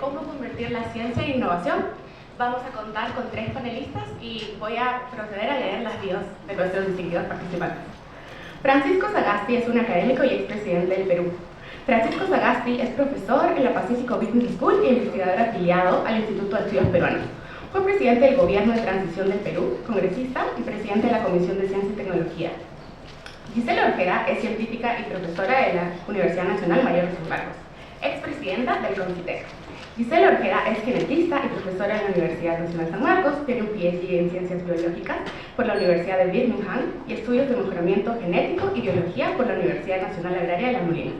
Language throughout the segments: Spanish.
cómo convertir la ciencia en innovación. Vamos a contar con 3 panelistas y voy a proceder a leer las bios de nuestros distinguidos participantes. Francisco Sagasti es un académico y expresidente del Perú. Francisco Sagasti es profesor en la Pacifico Business School e investigador afiliado al Instituto de Estudios Peruanos. Fue presidente del Gobierno de Transición del Perú, congresista y presidente de la Comisión de Ciencia y Tecnología. Gisela Ortega es científica y profesora de la Universidad Nacional Mayor de San Marcos, expresidenta del CONCITEC. Gisela Ortega es genetista y profesora en la Universidad Nacional San Marcos, tiene un PhD en Ciencias Biológicas por la Universidad de Birmingham y estudios de mejoramiento genético y biología por la Universidad Nacional Agraria de La Molina.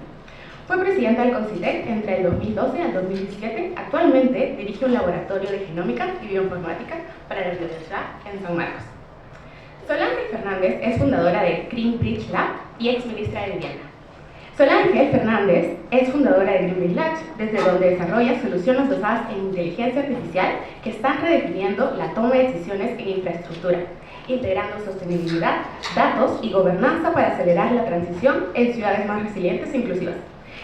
Fue presidenta del CONCITEC entre el 2012 al 2017. Actualmente dirige un laboratorio de genómica y bioinformática para la Universidad en San Marcos. Solange Fernández es fundadora de Greenbridge Lab y ex ministra de Vivienda. Solange Fernández es fundadora de Greenbridge Lab, desde donde desarrolla soluciones basadas en inteligencia artificial que están redefiniendo la toma de decisiones en infraestructura, integrando sostenibilidad, datos y gobernanza para acelerar la transición en ciudades más resilientes e inclusivas.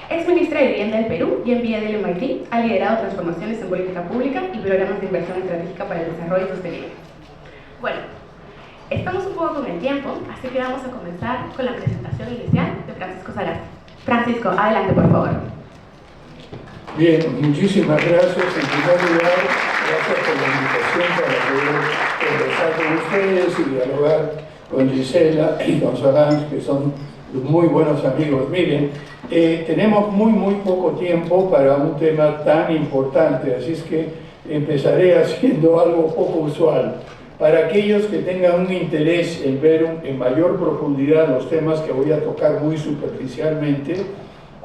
Ex ministra de Vivienda del Perú y MBA del MIT, ha liderado transformaciones en política pública y programas de inversión estratégica para el desarrollo sostenible. Bueno, estamos un poco con el tiempo, así que vamos a comenzar con la presentación inicial de Francisco Sagasti. Francisco, adelante, por favor. Bien, muchísimas gracias. En primer lugar, gracias por la invitación para poder conversar con ustedes y dialogar con Gisela y con Solange, que son muy buenos amigos. Miren, tenemos muy poco tiempo para un tema tan importante, así es que empezaré haciendo algo poco usual. Para aquellos que tengan un interés en ver en mayor profundidad los temas que voy a tocar muy superficialmente,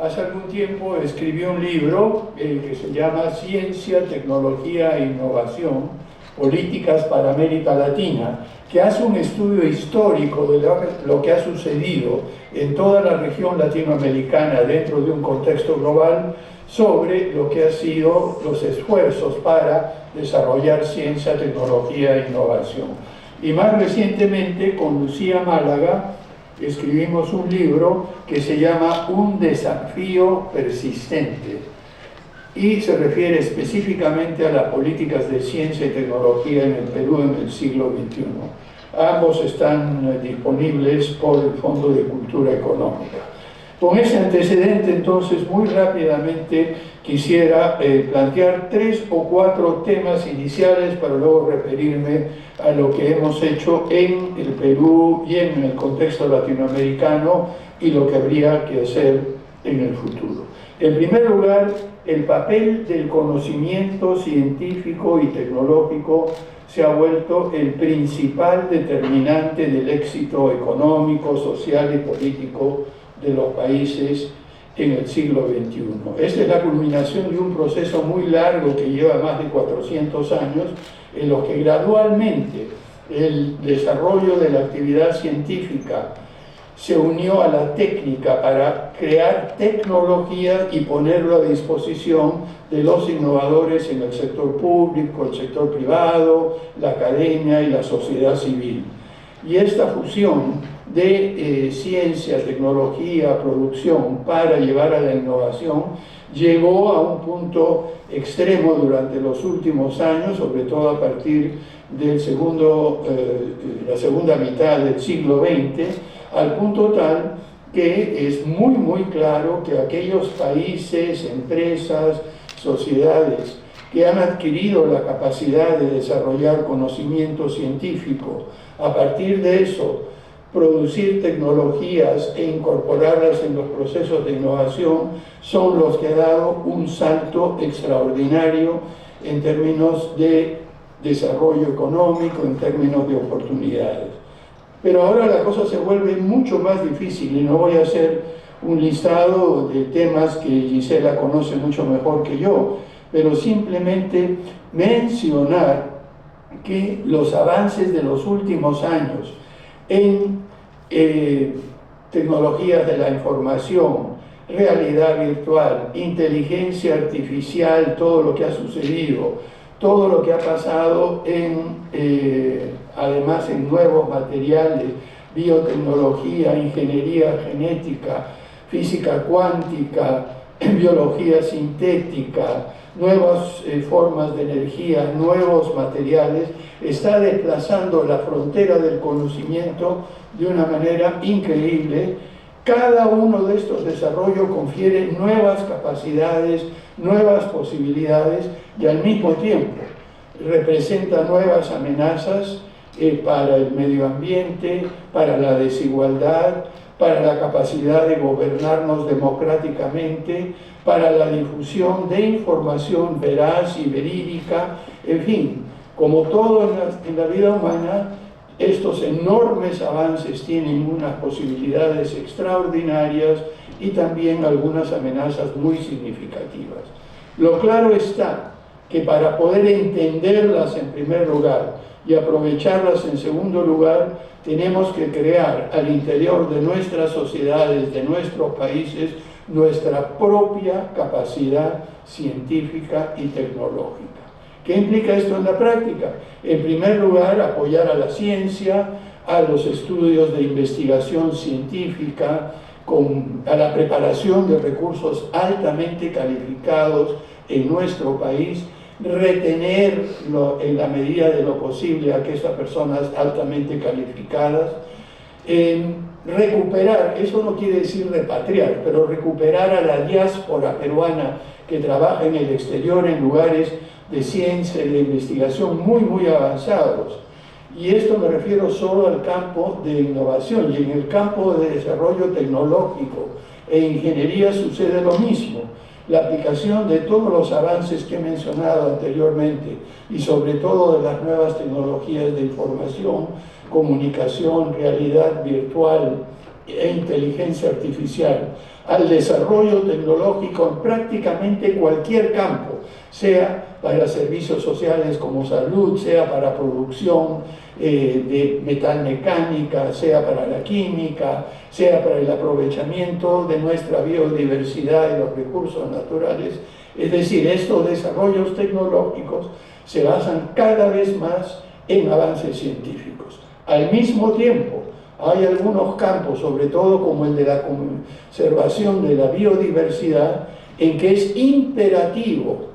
hace algún tiempo escribí un libro que se llama Ciencia, Tecnología e Innovación, Políticas para América Latina, que hace un estudio histórico de lo que ha sucedido en toda la región latinoamericana dentro de un contexto global sobre lo que han sido los esfuerzos para desarrollar ciencia, tecnología e innovación. Y más recientemente, con Lucía Málaga, escribimos un libro que se llama Un desafío persistente y se refiere específicamente a las políticas de ciencia y tecnología en el Perú en el siglo XXI. Ambos están disponibles por el Fondo de Cultura Económica. Con ese antecedente, entonces, muy rápidamente quisiera plantear 3 o 4 temas iniciales para luego referirme a lo que hemos hecho en el Perú y en el contexto latinoamericano y lo que habría que hacer en el futuro. En primer lugar, el papel del conocimiento científico y tecnológico se ha vuelto el principal determinante del éxito económico, social y político de los países en el siglo XXI. Esta es la culminación de un proceso muy largo que lleva más de 400 años, en los que gradualmente el desarrollo de la actividad científica se unió a la técnica para crear tecnología y ponerlo a disposición de los innovadores en el sector público, el sector privado, la academia y la sociedad civil. Y esta fusión de ciencia, tecnología, producción para llevar a la innovación llegó a un punto extremo durante los últimos años, sobre todo a partir del la segunda mitad del siglo XX, al punto tal que es muy claro que aquellos países, empresas, sociedades que han adquirido la capacidad de desarrollar conocimiento científico, a partir de eso producir tecnologías e incorporarlas en los procesos de innovación, son los que han dado un salto extraordinario en términos de desarrollo económico, en términos de oportunidades. Pero ahora la cosa se vuelve mucho más difícil y no voy a hacer un listado de temas que Gisela conoce mucho mejor que yo, pero simplemente mencionar que los avances de los últimos años en tecnologías de la información, realidad virtual, inteligencia artificial, todo lo que ha sucedido, todo lo que ha pasado además en nuevos materiales, biotecnología, ingeniería genética, física cuántica, biología sintética, nuevas formas de energía, nuevos materiales, está desplazando la frontera del conocimiento de una manera increíble. Cada uno de estos desarrollos confiere nuevas capacidades, nuevas posibilidades y al mismo tiempo representa nuevas amenazas para el medio ambiente, para la desigualdad, para la capacidad de gobernarnos democráticamente, para la difusión de información veraz y verídica, en fin, como todo en la vida humana, estos enormes avances tienen unas posibilidades extraordinarias y también algunas amenazas muy significativas. Lo claro está que para poder entenderlas en primer lugar y aprovecharlas en segundo lugar, tenemos que crear al interior de nuestras sociedades, de nuestros países, nuestra propia capacidad científica y tecnológica. ¿Qué implica esto en la práctica? En primer lugar, apoyar a la ciencia, a los estudios de investigación científica, a la preparación de recursos altamente calificados en nuestro país, retener en la medida de lo posible a aquellas personas altamente calificadas, recuperar, eso no quiere decir repatriar, pero recuperar a la diáspora peruana que trabaja en el exterior en lugares de ciencia y de investigación muy avanzados. Y esto me refiero solo al campo de innovación, y en el campo de desarrollo tecnológico e ingeniería sucede lo mismo. La aplicación de todos los avances que he mencionado anteriormente y sobre todo de las nuevas tecnologías de información, comunicación, realidad virtual e inteligencia artificial, al desarrollo tecnológico en prácticamente cualquier campo, sea para servicios sociales como salud, sea para producción de metalmecánica, sea para la química, sea para el aprovechamiento de nuestra biodiversidad y los recursos naturales. Es decir, estos desarrollos tecnológicos se basan cada vez más en avances científicos. Al mismo tiempo, hay algunos campos, sobre todo como el de la conservación de la biodiversidad, en que es imperativo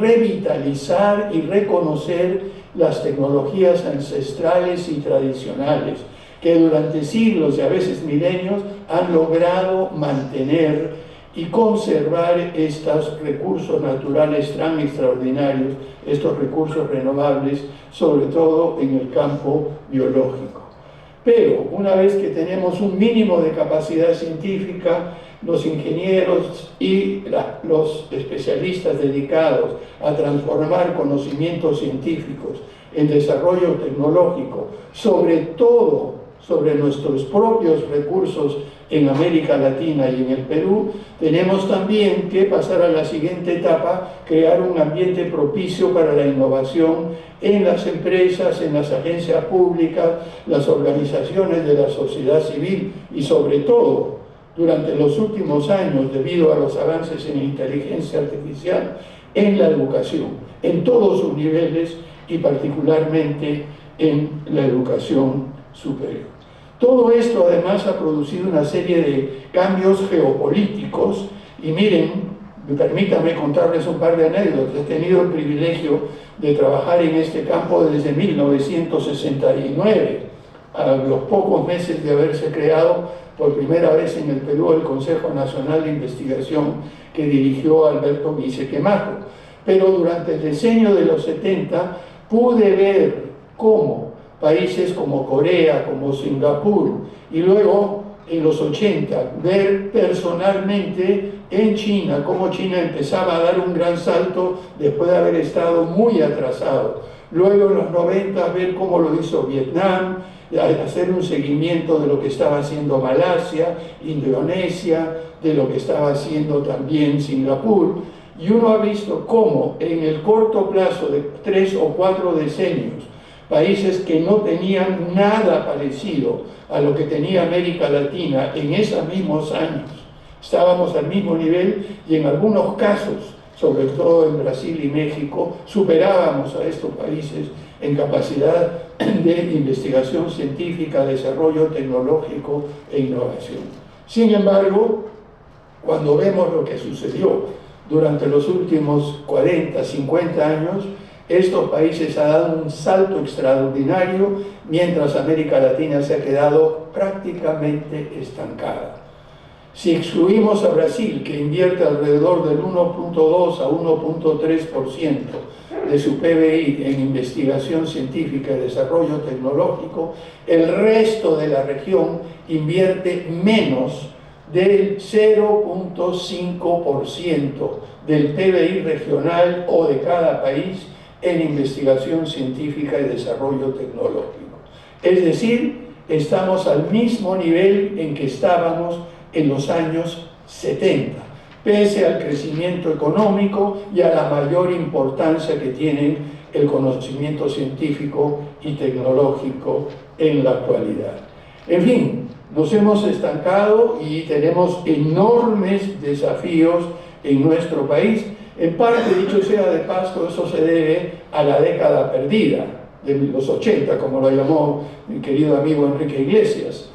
revitalizar y reconocer las tecnologías ancestrales y tradicionales que durante siglos y a veces milenios han logrado mantener y conservar estos recursos naturales tan extraordinarios, estos recursos renovables, sobre todo en el campo biológico. Pero una vez que tenemos un mínimo de capacidad científica, los ingenieros y los especialistas dedicados a transformar conocimientos científicos en desarrollo tecnológico, sobre todo sobre nuestros propios recursos en América Latina y en el Perú, tenemos también que pasar a la siguiente etapa, crear un ambiente propicio para la innovación en las empresas, en las agencias públicas, las organizaciones de la sociedad civil y sobre todo, durante los últimos años, debido a los avances en inteligencia artificial, en la educación, en todos sus niveles y particularmente en la educación superior. Todo esto además ha producido una serie de cambios geopolíticos y miren, permítanme contarles un par de anécdotas. He tenido el privilegio de trabajar en este campo desde 1969, a los pocos meses de haberse creado por primera vez en el Perú el Consejo Nacional de Investigación que dirigió Alberto Guisequemajo. Pero durante el decenio de los 70 pude ver cómo países como Corea, como Singapur, y luego en los 80 ver personalmente en China cómo China empezaba a dar un gran salto después de haber estado muy atrasado. Luego en los 90 ver cómo lo hizo Vietnam, hacer un seguimiento de lo que estaba haciendo Malasia, Indonesia, de lo que estaba haciendo también Singapur, y uno ha visto cómo en el corto plazo de 3 o 4 decenios, países que no tenían nada parecido a lo que tenía América Latina en esos mismos años, estábamos al mismo nivel y en algunos casos, sobre todo en Brasil y México, superábamos a estos países en capacidad de investigación científica, desarrollo tecnológico e innovación. Sin embargo, cuando vemos lo que sucedió durante los últimos 40, 50 años, estos países han dado un salto extraordinario, mientras América Latina se ha quedado prácticamente estancada. Si excluimos a Brasil, que invierte alrededor del 1.2 a 1.3% de su PBI en investigación científica y desarrollo tecnológico, el resto de la región invierte menos del 0.5% del PBI regional o de cada país en investigación científica y desarrollo tecnológico. Es decir, estamos al mismo nivel en que estábamos en los años 70, pese al crecimiento económico y a la mayor importancia que tiene el conocimiento científico y tecnológico en la actualidad. En fin, nos hemos estancado y tenemos enormes desafíos en nuestro país. En parte, dicho sea de paso, eso se debe a la década perdida de los 80, como lo llamó mi querido amigo Enrique Iglesias.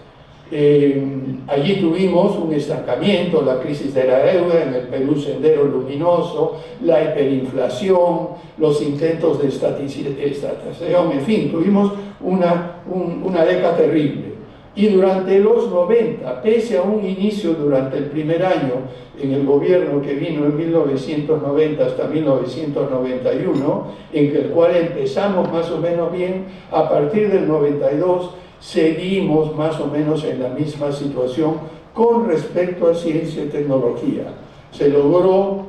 Allí tuvimos un estancamiento, la crisis de la deuda, en el Perú Sendero Luminoso, la hiperinflación, los intentos de estatización, en fin, tuvimos una década terrible. Y durante los 90, pese a un inicio durante el primer año en el gobierno que vino en 1990 hasta 1991, en el cual empezamos más o menos bien, a partir del 92 seguimos más o menos en la misma situación con respecto a ciencia y tecnología. Se logró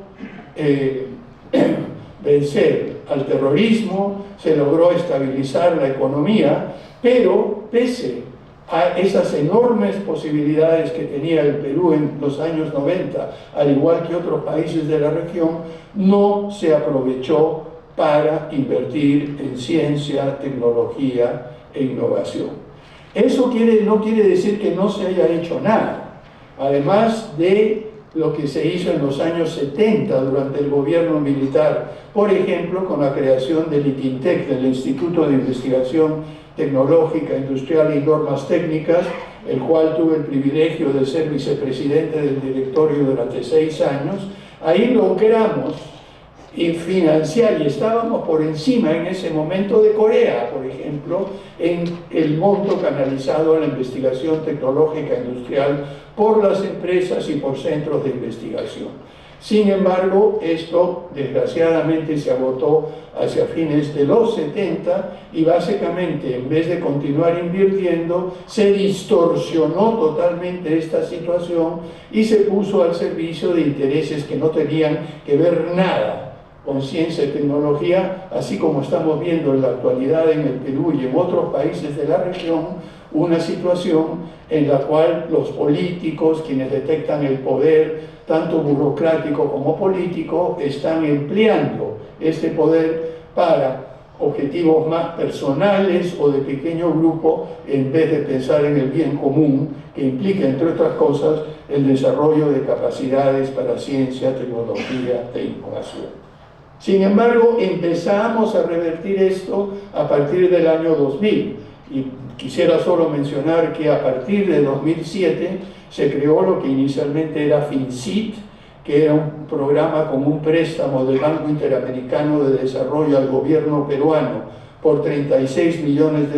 vencer al terrorismo, se logró estabilizar la economía, pero pese a esas enormes posibilidades que tenía el Perú en los años 90, al igual que otros países de la región, no se aprovechó para invertir en ciencia, tecnología e innovación. Eso no quiere decir que no se haya hecho nada. Además de lo que se hizo en los años 70 durante el gobierno militar, por ejemplo, con la creación del ITINTEC, del Instituto de Investigación Tecnológica, Industrial y Normas Técnicas, el cual tuve el privilegio de ser vicepresidente del directorio durante 6 años. Ahí logramos financiar, y estábamos por encima en ese momento de Corea, por ejemplo, en el monto canalizado a la investigación tecnológica industrial por las empresas y por centros de investigación. Sin embargo, esto desgraciadamente se agotó hacia fines de los 70 y básicamente, en vez de continuar invirtiendo, se distorsionó totalmente esta situación y se puso al servicio de intereses que no tenían que ver nada con ciencia y tecnología, así como estamos viendo en la actualidad en el Perú y en otros países de la región, una situación en la cual los políticos, quienes detectan el poder, tanto burocrático como político, están empleando este poder para objetivos más personales o de pequeño grupo, en vez de pensar en el bien común, que implica, entre otras cosas, el desarrollo de capacidades para ciencia, tecnología e innovación. Sin embargo, empezamos a revertir esto a partir del año 2000, y quisiera solo mencionar que a partir de 2007 se creó lo que inicialmente era FinCit, que era un programa con un préstamo del Banco Interamericano de Desarrollo al gobierno peruano por $36 millones.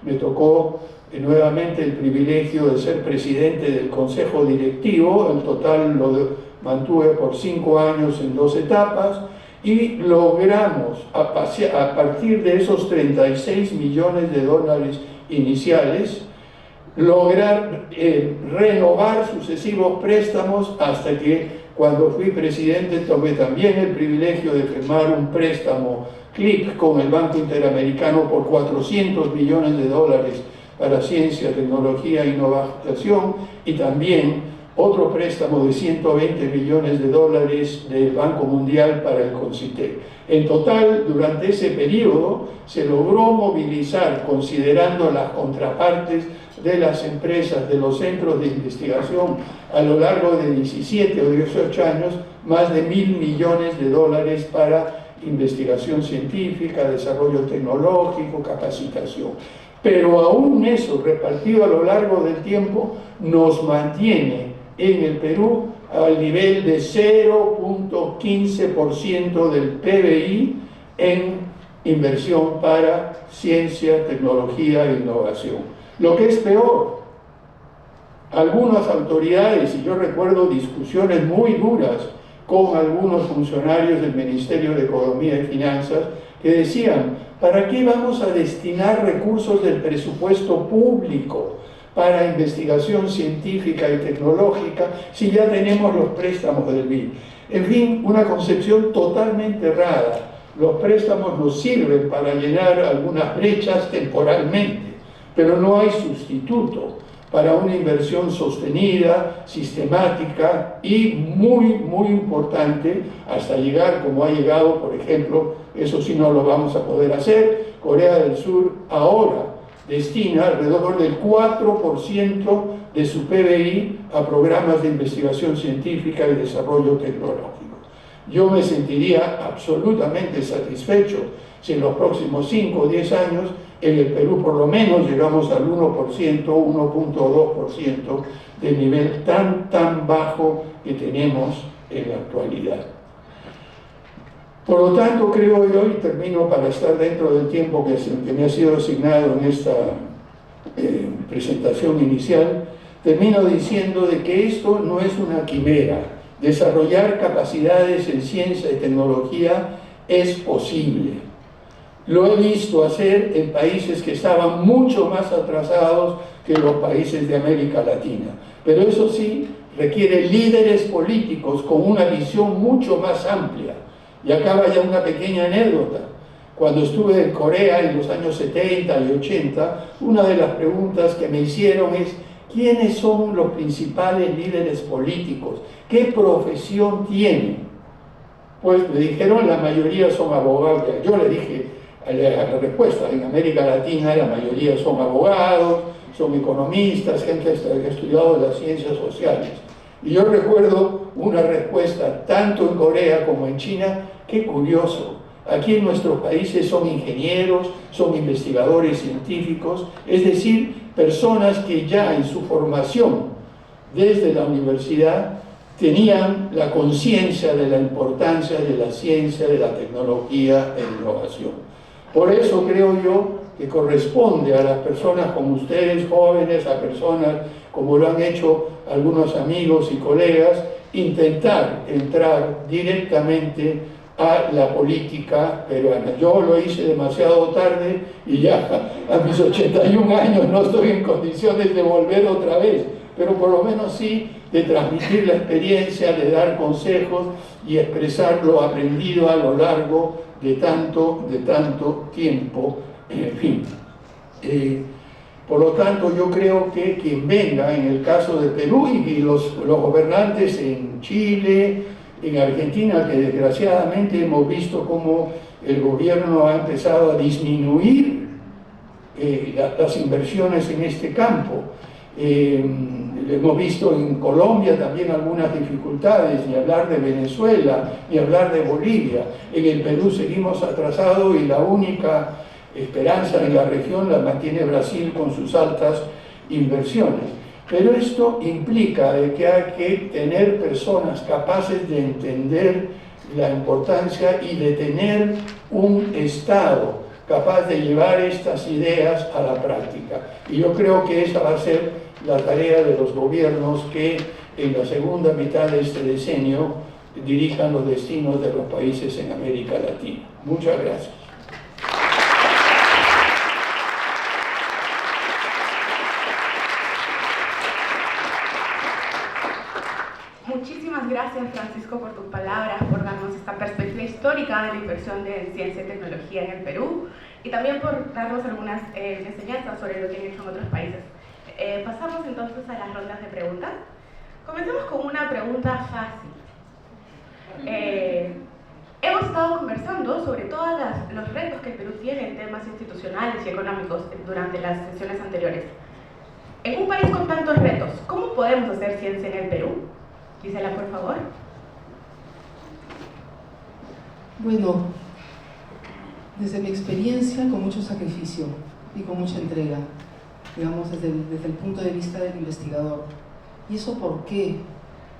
Me tocó nuevamente el privilegio de ser presidente del consejo directivo. En total lo mantuve por 5 años en 2 etapas, y logramos, a partir de esos $36 millones iniciales, lograr renovar sucesivos préstamos, hasta que cuando fui presidente tomé también el privilegio de firmar un préstamo CLIC con el Banco Interamericano por $400 millones para ciencia, tecnología e innovación, y también otro préstamo de $120 millones del Banco Mundial para el CONCITEC. En total, durante ese periodo, se logró movilizar, considerando las contrapartes de las empresas, de los centros de investigación, a lo largo de 17 o 18 años, más de $1.000 millones para investigación científica, desarrollo tecnológico, capacitación. Pero aún eso, repartido a lo largo del tiempo, nos mantiene en el Perú al nivel de 0.15% del PBI en inversión para ciencia, tecnología e innovación. Lo que es peor, algunas autoridades, y yo recuerdo discusiones muy duras con algunos funcionarios del Ministerio de Economía y Finanzas, que decían, ¿para qué vamos a destinar recursos del presupuesto público para investigación científica y tecnológica si ya tenemos los préstamos del BID? En fin, una concepción totalmente errada. Los préstamos nos sirven para llenar algunas brechas temporalmente, pero no hay sustituto para una inversión sostenida, sistemática y muy importante, hasta llegar como ha llegado, por ejemplo, eso sí no lo vamos a poder hacer. Corea del Sur ahora destina alrededor del 4% de su PBI a programas de investigación científica y desarrollo tecnológico. Yo me sentiría absolutamente satisfecho si en los próximos 5 o 10 años en el Perú por lo menos llegamos al 1%, 1.2% del nivel tan bajo que tenemos en la actualidad. Por lo tanto, creo yo, y termino para estar dentro del tiempo que me ha sido asignado en esta presentación inicial, termino diciendo de que esto no es una quimera. Desarrollar capacidades en ciencia y tecnología es posible. Lo he visto hacer en países que estaban mucho más atrasados que los países de América Latina. Pero eso sí, requiere líderes políticos con una visión mucho más amplia. Y acá vaya una pequeña anécdota. Cuando estuve en Corea en los años 70 y 80, una de las preguntas que me hicieron es ¿quiénes son los principales líderes políticos? ¿Qué profesión tienen? Pues me dijeron la mayoría son abogados. Yo le dije la respuesta, en América Latina la mayoría son abogados, son economistas, gente que ha estudiado las ciencias sociales. Y yo recuerdo una respuesta tanto en Corea como en China, qué curioso. Aquí en nuestros países son ingenieros, son investigadores científicos, es decir, personas que ya en su formación desde la universidad tenían la conciencia de la importancia de la ciencia, de la tecnología e innovación. Por eso creo yo que corresponde a las personas como ustedes, jóvenes, a personas como lo han hecho algunos amigos y colegas, intentar entrar directamente a la política peruana. Yo lo hice demasiado tarde y ya a mis 81 años no estoy en condiciones de volver otra vez, pero por lo menos sí de transmitir la experiencia, de dar consejos y expresar lo aprendido a lo largo de tanto tiempo, en fin. Por lo tanto, yo creo que quien venga, en el caso de Perú y los gobernantes en Chile, en Argentina, que desgraciadamente hemos visto cómo el gobierno ha empezado a disminuir las inversiones en este campo. Hemos visto en Colombia también algunas dificultades, ni hablar de Venezuela, ni hablar de Bolivia. En el Perú seguimos atrasados y la única esperanza en la región la mantiene Brasil con sus altas inversiones. Pero esto implica de que hay que tener personas capaces de entender la importancia y de tener un Estado capaz de llevar estas ideas a la práctica. Y yo creo que esa va a ser la tarea de los gobiernos que en la segunda mitad de este decenio dirijan los destinos de los países en América Latina. Muchas gracias. Muchísimas gracias, Francisco, por tus palabras, por darnos esta perspectiva histórica de la inversión de ciencia y tecnología en el Perú y también por darnos algunas enseñanzas sobre lo que han hecho en otros países. Pasamos entonces a las rondas de preguntas. Comencemos con una pregunta fácil. Hemos estado conversando sobre todos los retos que el Perú tiene en temas institucionales y económicos durante las sesiones anteriores. En un país con tantos retos, ¿cómo podemos hacer ciencia en el Perú? Gisela, por favor. Bueno, desde mi experiencia, con mucho sacrificio y con mucha entrega, digamos, desde el punto de vista del investigador. ¿Y eso por qué?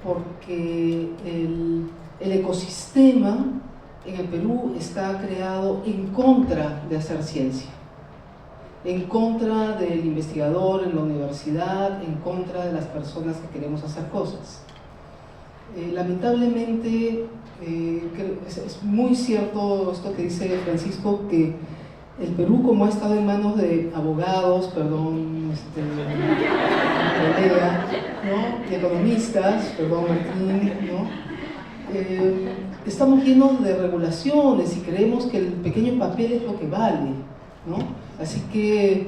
porque el ecosistema en el Perú está creado en contra de hacer ciencia, en contra del investigador en la universidad, en contra de las personas que queremos hacer cosas. Lamentablemente, es muy cierto esto que dice Francisco, que el Perú, como ha estado en manos de abogados, perdón, colega, ¿no?, de economistas, perdón Martín, ¿no?, estamos llenos de regulaciones y creemos que el pequeño papel es lo que vale, ¿no? Así que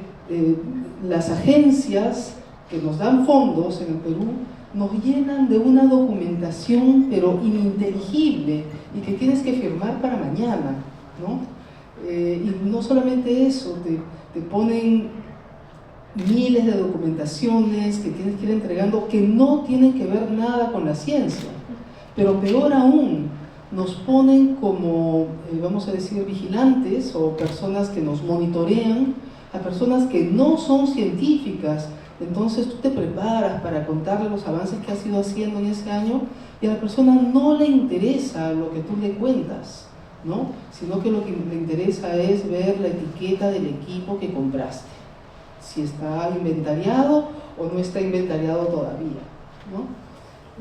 las agencias que nos dan fondos en el Perú nos llenan de una documentación pero ininteligible y que tienes que firmar para mañana, ¿no? Y no solamente eso, te ponen miles de documentaciones que tienes que ir entregando que no tienen que ver nada con la ciencia. Pero peor aún, nos ponen como, vamos a decir, vigilantes o personas que nos monitorean, a personas que no son científicas. Entonces tú te preparas para contarle los avances que has ido haciendo en ese año y a la persona no le interesa lo que tú le cuentas, ¿no?, sino que lo que le interesa es ver la etiqueta del equipo que compraste, si está inventariado o no está inventariado todavía, ¿no?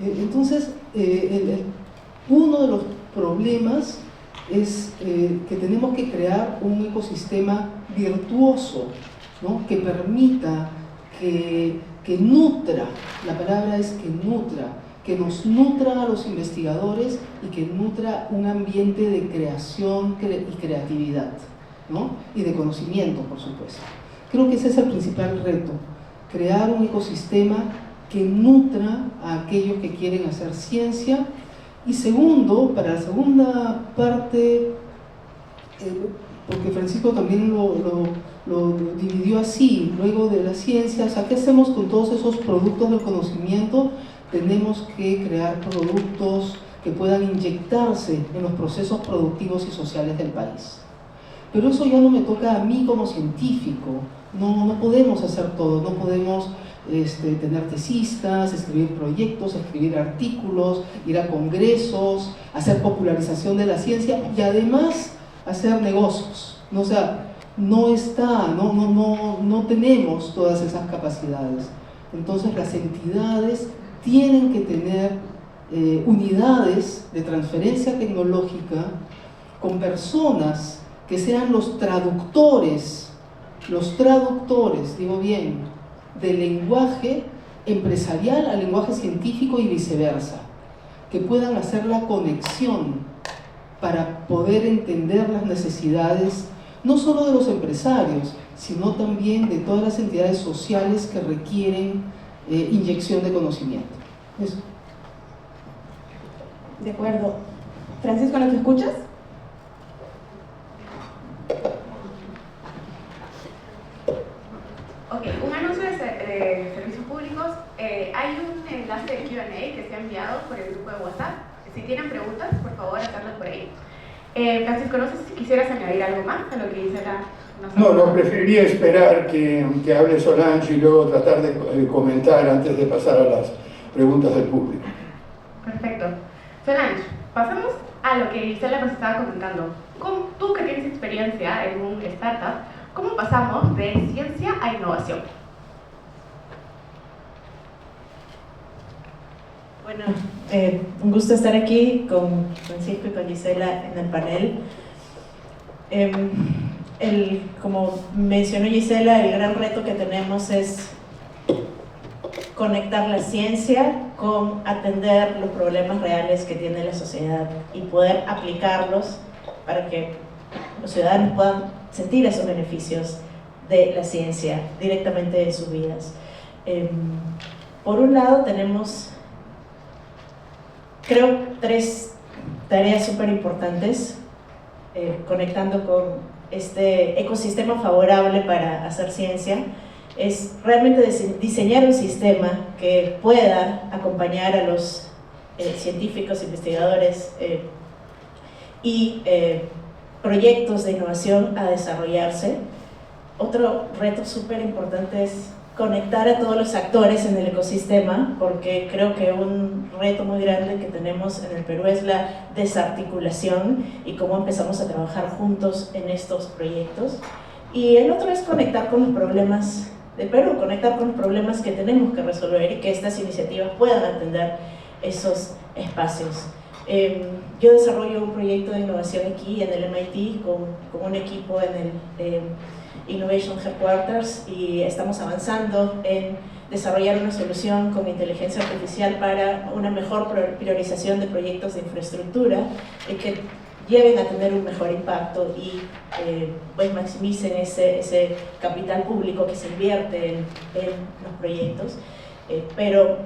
Entonces, uno de los problemas es que tenemos que crear un ecosistema virtuoso, ¿no?, que permita que nutra, la palabra es que nos nutra a los investigadores y que nutra un ambiente de creación y creatividad, ¿no?, y de conocimiento, por supuesto. Creo que ese es el principal reto, crear un ecosistema que nutra a aquellos que quieren hacer ciencia. Y segundo, para la segunda parte, porque Francisco también lo dividió así, luego de la ciencia, o sea, ¿qué hacemos con todos esos productos del conocimiento? Tenemos que crear productos que puedan inyectarse en los procesos productivos y sociales del país. Pero eso ya no me toca a mí como científico, no podemos hacer todo, no podemos tener tesistas, escribir proyectos, escribir artículos, ir a congresos, hacer popularización de la ciencia y además hacer negocios, ¿no? O sea, no tenemos todas esas capacidades. Entonces las entidades tienen que tener unidades de transferencia tecnológica con personas que sean los traductores, digo bien, del lenguaje empresarial al lenguaje científico y viceversa, que puedan hacer la conexión para poder entender las necesidades no solo de los empresarios, sino también de todas las entidades sociales que requieren inyección de conocimiento. Eso. De acuerdo. Francisco, ¿nos escuchas? Ok, un anuncio de servicios públicos. Hay un enlace de Q&A que se ha enviado por el grupo de WhatsApp. Si tienen preguntas, por favor, hacerlas por ahí. Francisco, no sé si quisieras añadir algo más a lo que dice la... No, preferiría esperar que hable Solange y luego tratar de comentar antes de pasar a las preguntas del público. Perfecto. Solange, pasamos a lo que Gisela nos estaba comentando. Tú que tienes experiencia en un startup, ¿cómo pasamos de ciencia a innovación? Bueno, un gusto estar aquí con Francisco y con Gisela en el panel. Como mencionó Gisela, el gran reto que tenemos es conectar la ciencia con atender los problemas reales que tiene la sociedad y poder aplicarlos para que los ciudadanos puedan sentir esos beneficios de la ciencia directamente en sus vidas. Por un lado tenemos, creo, 3 tareas súper importantes conectando con este ecosistema favorable para hacer ciencia. Es realmente diseñar un sistema que pueda acompañar a los científicos, investigadores y proyectos de innovación a desarrollarse. Otro reto súper importante es conectar a todos los actores en el ecosistema, porque creo que un reto muy grande que tenemos en el Perú es la desarticulación y cómo empezamos a trabajar juntos en estos proyectos. Y el otro es conectar con los problemas de Perú, conectar con los problemas que tenemos que resolver y que estas iniciativas puedan atender esos espacios. Yo desarrollo un proyecto de innovación aquí en el MIT con un equipo en el Innovation Headquarters y estamos avanzando en desarrollar una solución con inteligencia artificial para una mejor priorización de proyectos de infraestructura que lleven a tener un mejor impacto y pues maximicen ese capital público que se invierte en los proyectos. Pero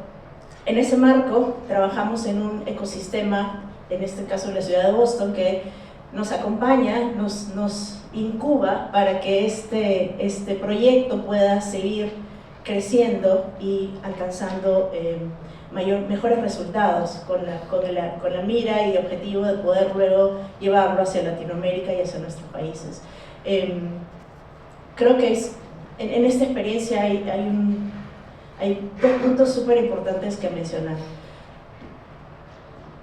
en ese marco trabajamos en un ecosistema, en este caso en la ciudad de Boston, que nos acompaña, nos incuba para que este proyecto pueda seguir creciendo y alcanzando mejores resultados con la mira y objetivo de poder luego llevarlo hacia Latinoamérica y hacia nuestros países. Creo que en esta experiencia hay dos puntos súper importantes que mencionar.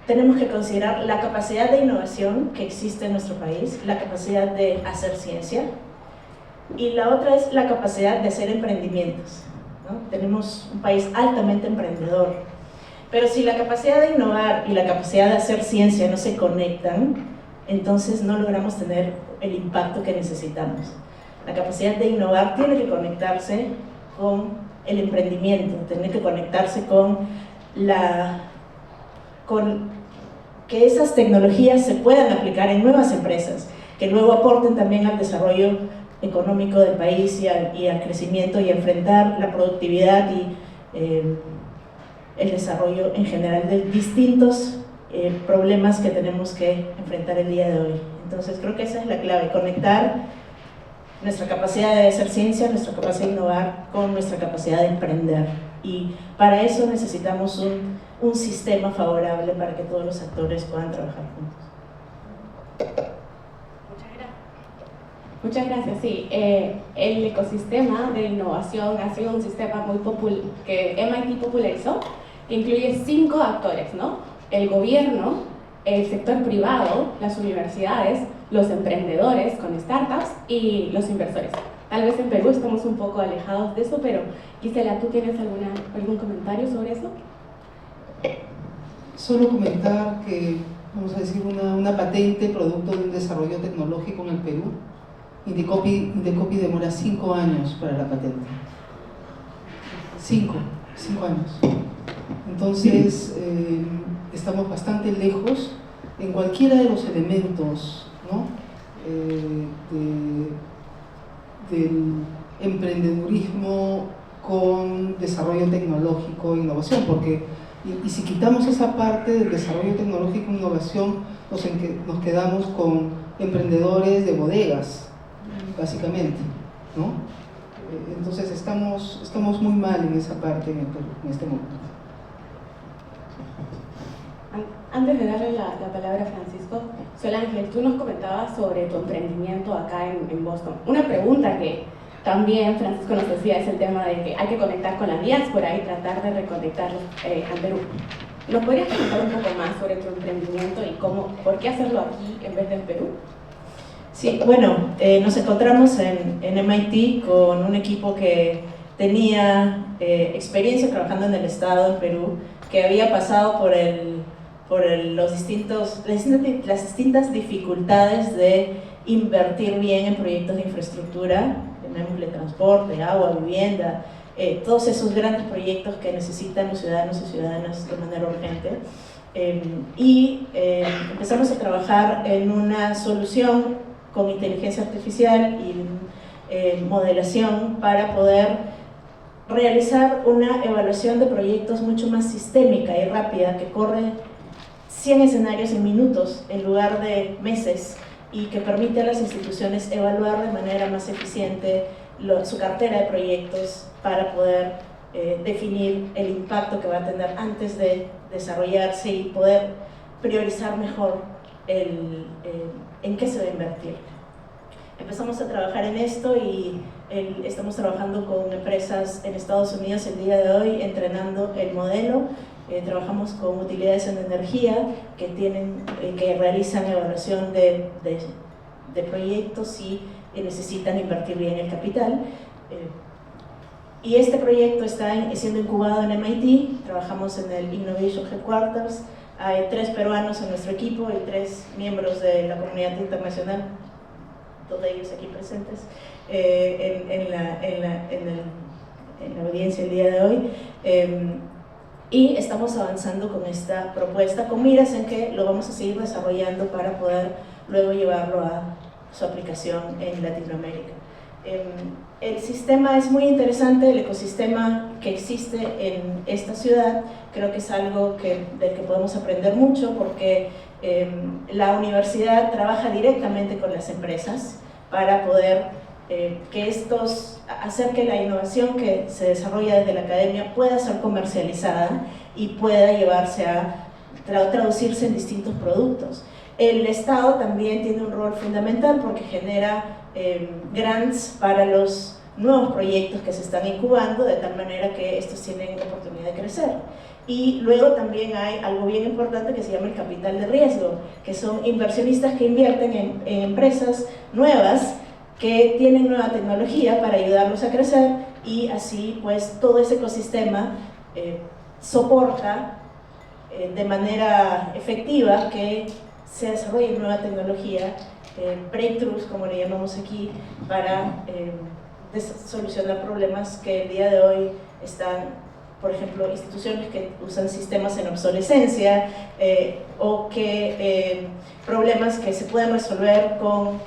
Tenemos que considerar la capacidad de innovación que existe en nuestro país, la capacidad de hacer ciencia, y la otra es la capacidad de hacer emprendimientos, ¿no? Tenemos un país altamente emprendedor, pero si la capacidad de innovar y la capacidad de hacer ciencia no se conectan, entonces no logramos tener el impacto que necesitamos. La capacidad de innovar tiene que conectarse con el emprendimiento, tiene que conectarse con que esas tecnologías se puedan aplicar en nuevas empresas, que luego aporten también al desarrollo económico del país y al crecimiento y a enfrentar la productividad y el desarrollo en general de distintos problemas que tenemos que enfrentar el día de hoy. Entonces creo que esa es la clave, conectar nuestra capacidad de hacer ciencia, nuestra capacidad de innovar con nuestra capacidad de emprender. Y para eso necesitamos un sistema favorable para que todos los actores puedan trabajar juntos. Muchas gracias. Sí, el ecosistema de innovación ha sido un sistema muy popular que MIT popularizó, que incluye 5 actores, ¿no? El gobierno, el sector privado, las universidades, los emprendedores con startups y los inversores. Tal vez en Perú estamos un poco alejados de eso, pero Gisela, ¿tú tienes algún comentario sobre eso? Solo comentar que, vamos a decir, una patente producto de un desarrollo tecnológico en el Perú. Indecopi demora 5 años para la patente. 5 años. Entonces, estamos bastante lejos en cualquiera de los elementos, ¿no? Del emprendedurismo con desarrollo tecnológico e innovación, porque y si quitamos esa parte del desarrollo tecnológico e innovación, nos quedamos con emprendedores de bodegas, básicamente, ¿no? Entonces estamos muy mal en esa parte en este momento. Antes de darle la palabra a Francisco, Sol Ángel, tú nos comentabas sobre tu emprendimiento acá en Boston. Una pregunta que también Francisco nos decía es el tema de que hay que conectar con la diáspora y tratar de reconectarlos al Perú. ¿Nos podrías contar un poco más sobre tu emprendimiento y por qué hacerlo aquí en vez del Perú? Sí, bueno, nos encontramos en MIT con un equipo que tenía experiencia trabajando en el Estado en Perú, que había pasado por las distintas dificultades de invertir bien en proyectos de infraestructura, llamémosle transporte, agua, vivienda, todos esos grandes proyectos que necesitan los ciudadanos y ciudadanas de manera urgente. Empezamos a trabajar en una solución con inteligencia artificial y modelación para poder realizar una evaluación de proyectos mucho más sistémica y rápida, que corre 100 escenarios en minutos en lugar de meses, y que permite a las instituciones evaluar de manera más eficiente su cartera de proyectos para poder definir el impacto que va a tener antes de desarrollarse y poder priorizar mejor en qué se va a invertir. empezamos a trabajar en esto y estamos trabajando con empresas en Estados Unidos el día de hoy, entrenando el modelo. Trabajamos con utilidades en energía que realizan evaluación de proyectos y necesitan invertir bien el capital. Y este proyecto está siendo incubado en MIT, trabajamos en el Innovation Headquarters, hay 3 peruanos en nuestro equipo y 3 miembros de la comunidad internacional, 2 de ellos aquí presentes, en la audiencia el día de hoy. Y estamos avanzando con esta propuesta, con miras en que lo vamos a seguir desarrollando para poder luego llevarlo a su aplicación en Latinoamérica. El sistema es muy interesante, el ecosistema que existe en esta ciudad, creo que es algo del que podemos aprender mucho porque la universidad trabaja directamente con las empresas para poder hacer que la innovación que se desarrolla desde la academia pueda ser comercializada y pueda llevarse a traducirse en distintos productos. El Estado también tiene un rol fundamental porque genera grants para los nuevos proyectos que se están incubando, de tal manera que estos tienen oportunidad de crecer. Y luego también hay algo bien importante que se llama el capital de riesgo, que son inversionistas que invierten en empresas nuevas que tienen nueva tecnología para ayudarlos a crecer, y así pues todo ese ecosistema soporta de manera efectiva que se desarrolle nueva tecnología, breakthroughs como le llamamos aquí, para solucionar problemas que el día de hoy están, por ejemplo, instituciones que usan sistemas en obsolescencia o problemas que se pueden resolver con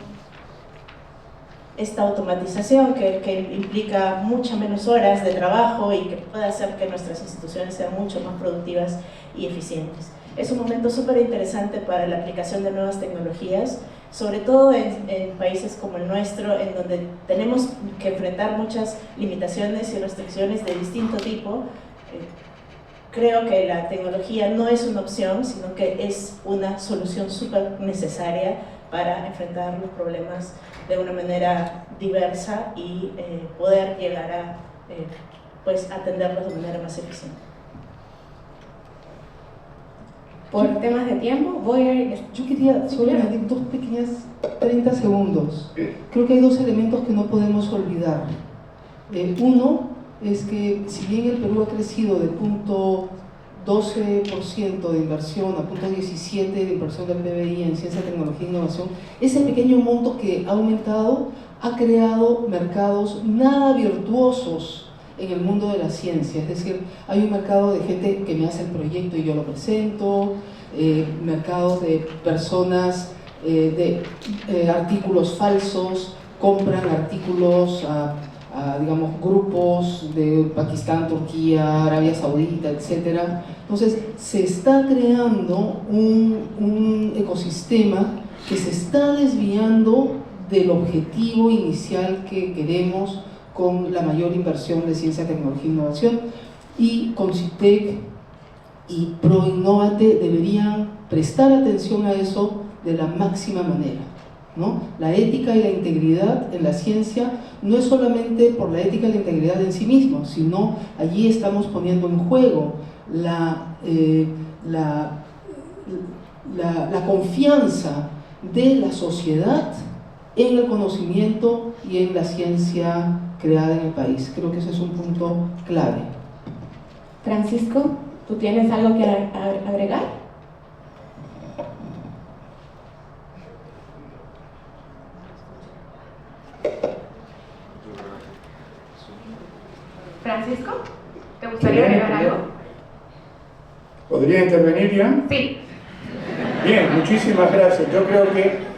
esta automatización que implica muchas menos horas de trabajo y que puede hacer que nuestras instituciones sean mucho más productivas y eficientes. Es un momento súper interesante para la aplicación de nuevas tecnologías, sobre todo en países como el nuestro, en donde tenemos que enfrentar muchas limitaciones y restricciones de distinto tipo. Creo que la tecnología no es una opción, sino que es una solución súper necesaria para enfrentar los problemas de una manera diversa y poder llegar a pues atenderlos de manera más eficiente. Por temas de tiempo, Yo quería solo añadir 2 pequeñas 30 segundos. Creo que hay 2 elementos que no podemos olvidar. Uno es que si bien el Perú ha crecido de 0.12% de inversión a 0.17% de inversión del PBI en ciencia, tecnología e innovación, ese pequeño monto que ha aumentado ha creado mercados nada virtuosos en el mundo de la ciencia. Es decir, hay un mercado de gente que me hace el proyecto y yo lo presento, mercados de personas de artículos falsos, compran artículos a digamos, grupos de Pakistán, Turquía, Arabia Saudita, etc. Entonces, se está creando un ecosistema que se está desviando del objetivo inicial que queremos con la mayor inversión de ciencia, tecnología e innovación, y Concitec y ProInnovate deberían prestar atención a eso de la máxima manera, ¿no? La ética y la integridad en la ciencia no es solamente por la ética y la integridad en sí mismo, sino allí estamos poniendo en juego la confianza de la sociedad en el conocimiento y en la ciencia creada en el país. Creo que ese es un punto clave. Francisco, ¿tú tienes algo que agregar? Francisco, ¿te gustaría agregar algo? ¿Podría intervenir ya? Sí. Bien, muchísimas gracias. Yo creo que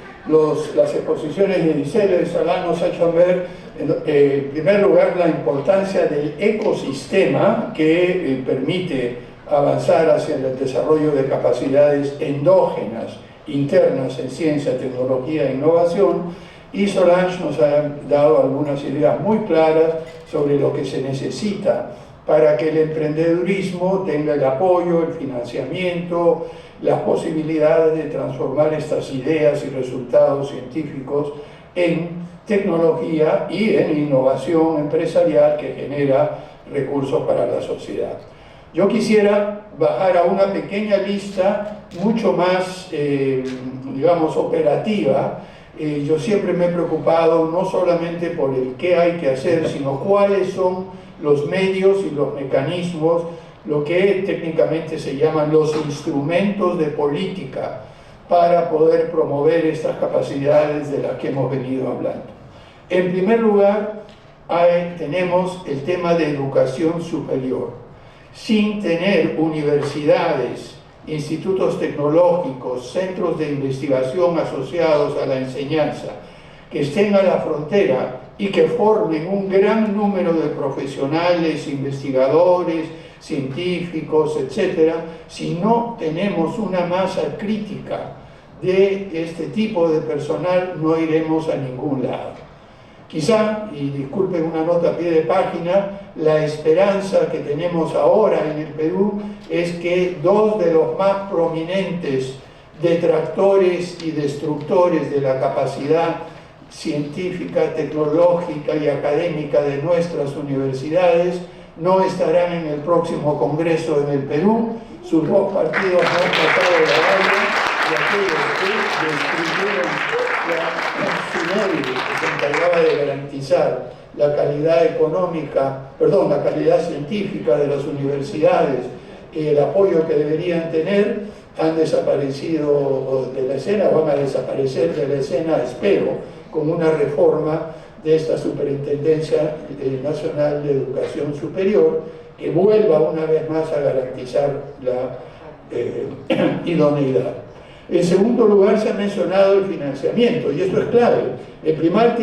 las exposiciones de Gisela y de Salán nos han hecho ver, en primer lugar, la importancia del ecosistema que permite avanzar hacia el desarrollo de capacidades endógenas, internas en ciencia, tecnología e innovación, y Solange nos ha dado algunas ideas muy claras sobre lo que se necesita para que el emprendedurismo tenga el apoyo, el financiamiento, las posibilidades de transformar estas ideas y resultados científicos en tecnología y en innovación empresarial que genera recursos para la sociedad. Yo quisiera bajar a una pequeña lista mucho más, digamos, operativa. Yo siempre me he preocupado no solamente por el qué hay que hacer, sino cuáles son los medios y los mecanismos, lo que técnicamente se llaman los instrumentos de política para poder promover estas capacidades de las que hemos venido hablando. En primer lugar, tenemos el tema de educación superior. Sin tener universidades, institutos tecnológicos, centros de investigación asociados a la enseñanza, que estén a la frontera y que formen un gran número de profesionales, investigadores, científicos, etc., si no tenemos una masa crítica de este tipo de personal, no iremos a ningún lado. Quizá, y disculpen una nota a pie de página, la esperanza que tenemos ahora en el Perú es que dos de los más prominentes detractores y destructores de la capacidad científica, tecnológica y académica de nuestras universidades no estarán en el próximo Congreso en el Perú. Sus dos partidos no han pasado la valla y aquellos que destruyeron la SUNEDI, que se encargaba de garantizar la calidad económica, la calidad científica de las universidades y el apoyo que deberían tener, han desaparecido de la escena, van a desaparecer de la escena, espero, con una reforma de esta Superintendencia Nacional de Educación Superior, que vuelva una vez más a garantizar la idoneidad. En segundo lugar, se ha mencionado el financiamiento, y esto es clave. En primer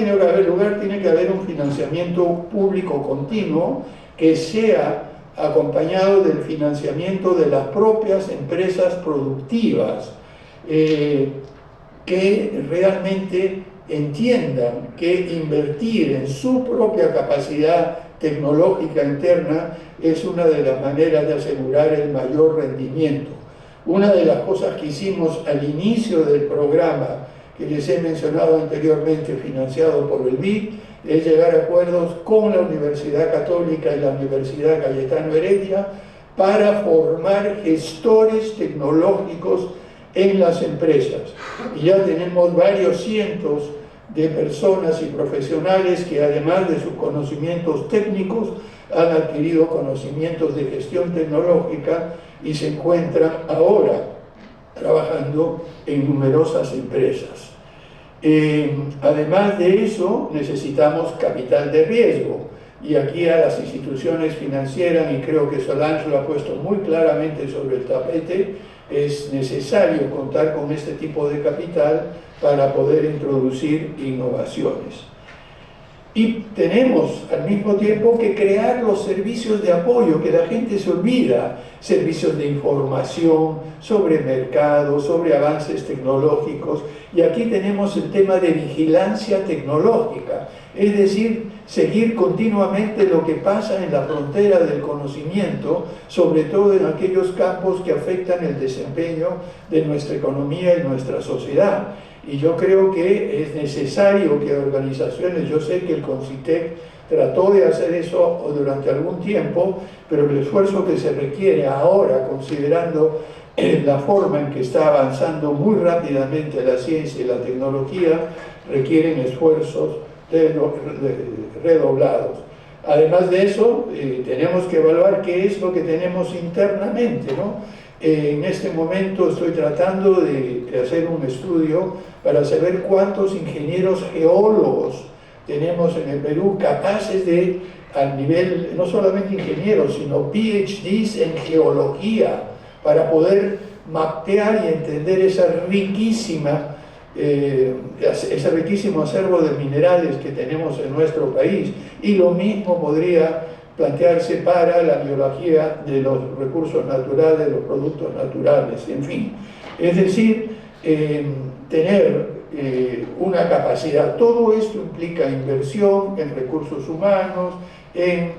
lugar, tiene que haber un financiamiento público continuo que sea acompañado del financiamiento de las propias empresas productivas, que realmente entiendan que invertir en su propia capacidad tecnológica interna es una de las maneras de asegurar el mayor rendimiento. Una de las cosas que hicimos al inicio del programa, que les he mencionado anteriormente, financiado por el BID, es llegar a acuerdos con la Universidad Católica y la Universidad Cayetano Heredia para formar gestores tecnológicos en las empresas. Y ya tenemos varios cientos de personas y profesionales que, además de sus conocimientos técnicos, han adquirido conocimientos de gestión tecnológica y se encuentran ahora trabajando en numerosas empresas. Además de eso, necesitamos capital de riesgo, y aquí a las instituciones financieras, y creo que Solange lo ha puesto muy claramente sobre el tapete, es necesario contar con este tipo de capital para poder introducir innovaciones. Y tenemos al mismo tiempo que crear los servicios de apoyo, que la gente se olvida, servicios de información sobre mercados, sobre avances tecnológicos, y aquí tenemos el tema de vigilancia tecnológica, es decir, seguir continuamente lo que pasa en la frontera del conocimiento, sobre todo en aquellos campos que afectan el desempeño de nuestra economía y nuestra sociedad. Y yo creo que es necesario que organizaciones, yo sé que el CONCITEC trató de hacer eso durante algún tiempo, pero el esfuerzo que se requiere ahora, considerando la forma en que está avanzando muy rápidamente la ciencia y la tecnología, requieren esfuerzos redoblados. Además de eso, tenemos que evaluar qué es lo que tenemos internamente, ¿no? En este momento estoy tratando de hacer un estudio para saber cuántos ingenieros geólogos tenemos en el Perú capaces de, al nivel, no solamente ingenieros, sino PhDs en geología, para poder mapear y entender ese riquísimo acervo de minerales que tenemos en nuestro país. Y lo mismo podría plantearse para la biología de los recursos naturales, los productos naturales, en fin. Es decir, tener una capacidad. Todo esto implica inversión en recursos humanos, en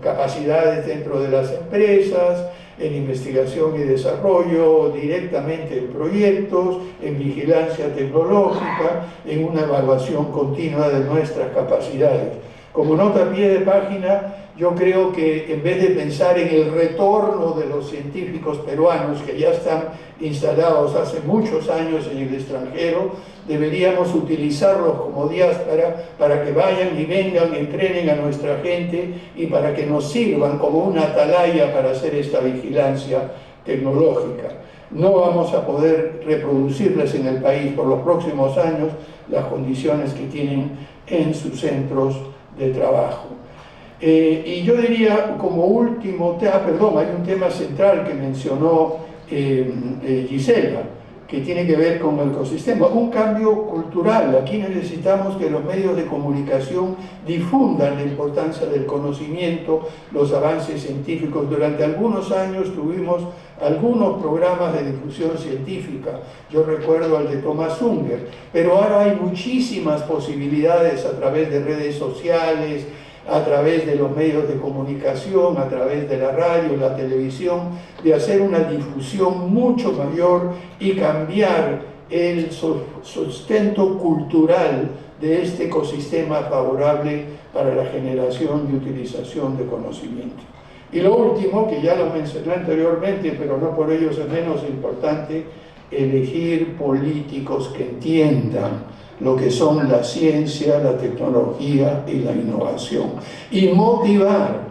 capacidades dentro de las empresas, en investigación y desarrollo, directamente en proyectos, en vigilancia tecnológica, en una evaluación continua de nuestras capacidades. Como nota a pie de página, yo creo que en vez de pensar en el retorno de los científicos peruanos que ya están instalados hace muchos años en el extranjero, deberíamos utilizarlos como diáspora para que vayan y vengan, entrenen a nuestra gente y para que nos sirvan como una atalaya para hacer esta vigilancia tecnológica. No vamos a poder reproducirles en el país por los próximos años las condiciones que tienen en sus centros de trabajo. Y yo diría como último, hay un tema central que mencionó Gisela, que tiene que ver con el ecosistema, un cambio cultural. Aquí necesitamos que los medios de comunicación difundan la importancia del conocimiento, los avances científicos. Durante algunos años tuvimos algunos programas de difusión científica, yo recuerdo el de Thomas Unger, pero ahora hay muchísimas posibilidades a través de redes sociales, a través de los medios de comunicación, a través de la radio, la televisión, de hacer una difusión mucho mayor y cambiar el sustento cultural de este ecosistema favorable para la generación y utilización de conocimiento. Y lo último, que ya lo mencioné anteriormente, pero no por ello es menos importante, elegir políticos que entiendan lo que son la ciencia, la tecnología y la innovación, y motivar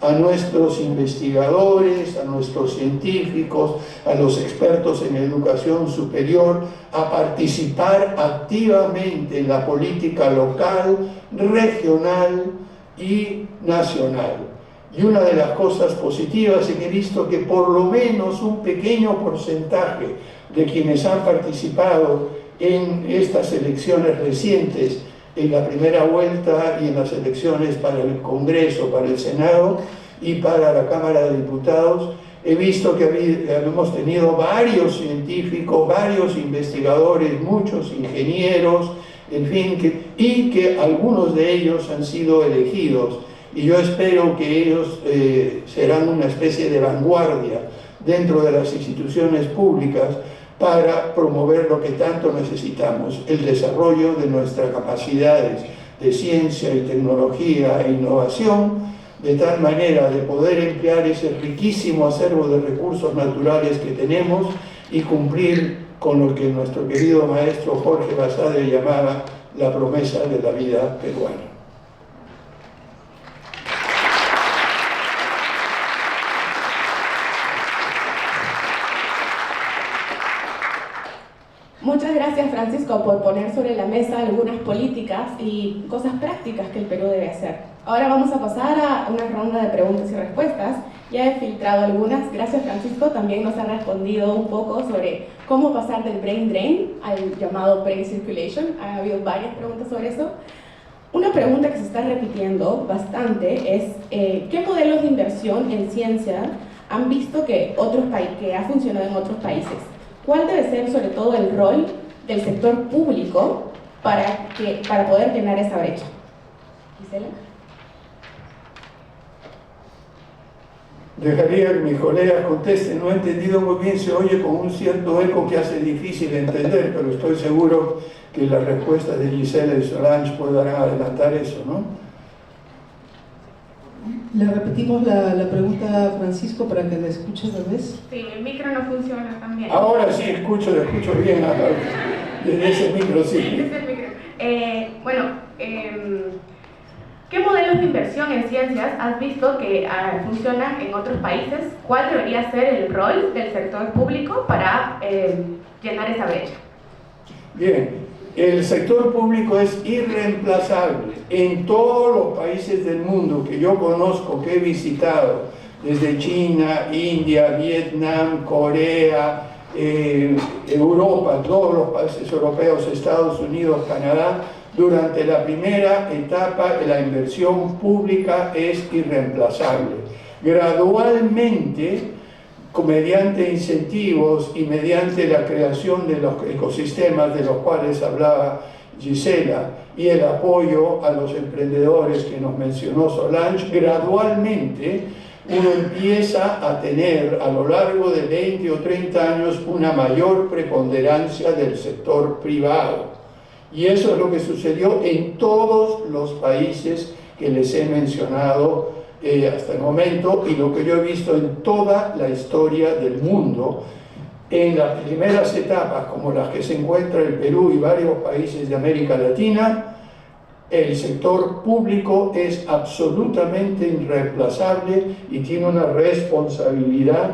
a nuestros investigadores, a nuestros científicos, a los expertos en educación superior a participar activamente en la política local, regional y nacional. Y una de las cosas positivas es que he visto que por lo menos un pequeño porcentaje de quienes han participado en estas elecciones recientes, en la primera vuelta y en las elecciones para el Congreso, para el Senado y para la Cámara de Diputados, he visto que hemos tenido varios científicos, varios investigadores, muchos ingenieros, en fin, y que algunos de ellos han sido elegidos. Y yo espero que ellos serán una especie de vanguardia dentro de las instituciones públicas para promover lo que tanto necesitamos, el desarrollo de nuestras capacidades de ciencia y tecnología e innovación, de tal manera de poder emplear ese riquísimo acervo de recursos naturales que tenemos y cumplir con lo que nuestro querido maestro Jorge Basadre llamaba la promesa de la vida peruana. Muchas gracias, Francisco, por poner sobre la mesa algunas políticas y cosas prácticas que el Perú debe hacer. Ahora vamos a pasar a una ronda de preguntas y respuestas. Ya he filtrado algunas. Gracias, Francisco. También nos ha respondido un poco sobre cómo pasar del brain drain al llamado brain circulation. Ha habido varias preguntas sobre eso. Una pregunta que se está repitiendo bastante es ¿qué modelos de inversión en ciencia han visto que ha funcionado en otros países? ¿Cuál debe ser sobre todo el rol del sector público para poder llenar esa brecha? Gisela. Dejaría que mis colegas contesten, no he entendido muy bien, se oye con un cierto eco que hace difícil entender, pero estoy seguro que las respuestas de Gisela y Solange podrán adelantar eso, ¿no? Le repetimos la pregunta a Francisco para que la escuche otra vez. Sí, el micro no funciona tan bien. Ahora sí escucho bien desde ese micro, sí. Desde el micro. ¿Qué modelos de inversión en ciencias has visto que funcionan en otros países? ¿Cuál debería ser el rol del sector público para llenar esa brecha? Bien. El sector público es irreemplazable en todos los países del mundo que yo conozco, que he visitado, desde China, India, Vietnam, Corea, Europa, todos los países europeos, Estados Unidos, Canadá. Durante la primera etapa la inversión pública es irreemplazable. Gradualmente, mediante incentivos y mediante la creación de los ecosistemas de los cuales hablaba Gisela y el apoyo a los emprendedores que nos mencionó Solange, gradualmente uno empieza a tener a lo largo de 20 o 30 años una mayor preponderancia del sector privado. Y eso es lo que sucedió en todos los países que les he mencionado hasta el momento, y lo que yo he visto en toda la historia del mundo. En las primeras etapas, como las que se encuentra el Perú y varios países de América Latina, el sector público es absolutamente irreemplazable y tiene una responsabilidad